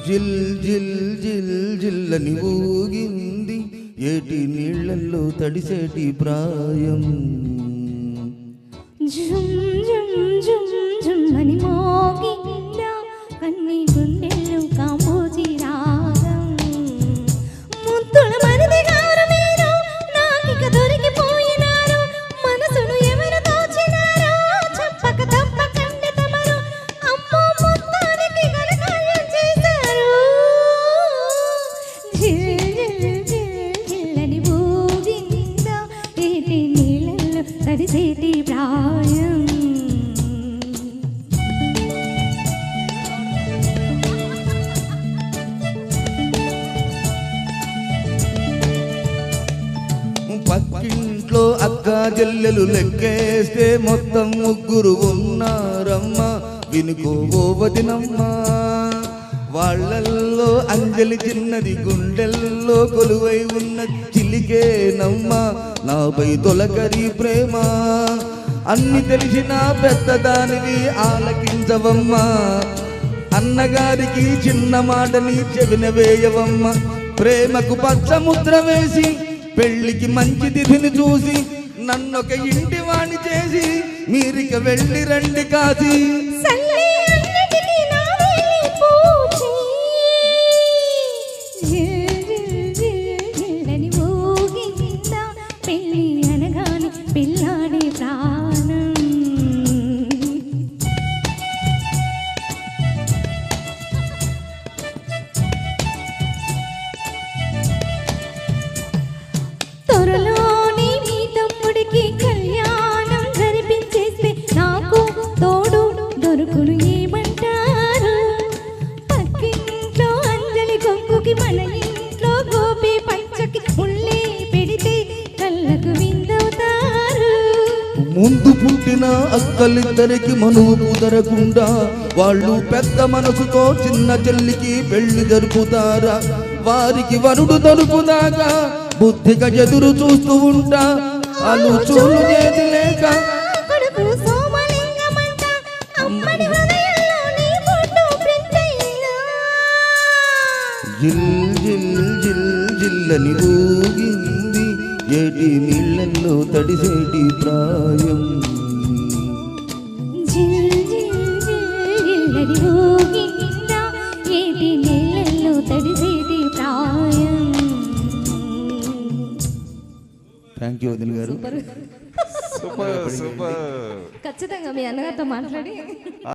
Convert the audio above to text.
జిల్ జిల్ జిల్ జిల్లని ఊగింది ఏటి నీళ్ళల్లో తడిసేటి ప్రాయం. జుమ్ జుమ్ జుమ్ జుమ్మని మోగిందా కన్ని గుండెల్లో కాంబోజీ రాగం. ముద్దుల మనది గారు మీరు నాకిక దొరికిపోయినారు. మనసును ఎవరు దోచినారో చెప్పక తప్పకండి తమరు. అమ్మో మొత్తానికి గలకాయం చేశారు. జిల్ జిల్ జిల్ జిల్లని ఊగిందా ఏటి నీళ్ళల్లో తడిసేటి ప్రాయం. పక్కింట్లో అక్క చెల్లెలు లెక్కేస్తే మొత్తం ముగ్గురు ఉన్నారమ్మా. వినుకోవో వదినమ్మా, వాళ్ళల్లో అంజలి చిన్నది, గుండెల్లో కొలువై ఉన్న చిలికేనమ్మా. నాపై తొలకరి ప్రేమ అన్ని తెలిసిన పెద్దదానివి ఆలకించవమ్మా. అన్నగారికి చిన్న మాటని చెవిన వేయవమ్మ. ప్రేమకు పచ్చముద్ర వేసి పెళ్లికి మంచి తిథిని చూసి నన్నొక ఇంటి వాణి చేసి మీరిక వెళ్ళి రండి కాసి. పెళ్ళి అనగానే పిల్లాడి ప్రాణం. త్వరలోనే మీ తమ్ముడికి కళ్యాణం జరిపించేస్తే నాకు తోడు దొరుకును ఏమంటారు? పక్కింట్లో అంజలి గొంగుకి మన ఇంట్లో గోపి పంచకి ఉళ్ళి పెడితే కళ్ళకు విందవుతారు. ముందు పుట్టిన అక్కలిద్దరికి మనువు కుదరకుండా వాళ్ళు పెద్ద మనసుతో చిన్న చెల్లికి పెళ్లి జరుపుతారా? వారికి వరుడు దొరుకుదాకా బుద్ధిగా ఎదురు చూస్తూ ఉంటా. అలు చూలు చేతి లేక కొడుకు సోమలింగమంట అమ్మడి హృదయంలో నీ ఫోటో ప్రింట్ అయ్యిందా? జిల్ జిల్ జిల్ జిల్లని ఊగింది ఏటి నీళ్ళల్లో తడిసేటి ప్రాయం. జిల్ జిల్ జిల్లని ఊగిందా ఏటి నీళ్ళల్లో తడిసేటి ప్రాయం. థ్యాంక్ యూ వదిన గారు. Super super. ఖచ్చితంగా మీ అన్నగారితో మాట్లాడి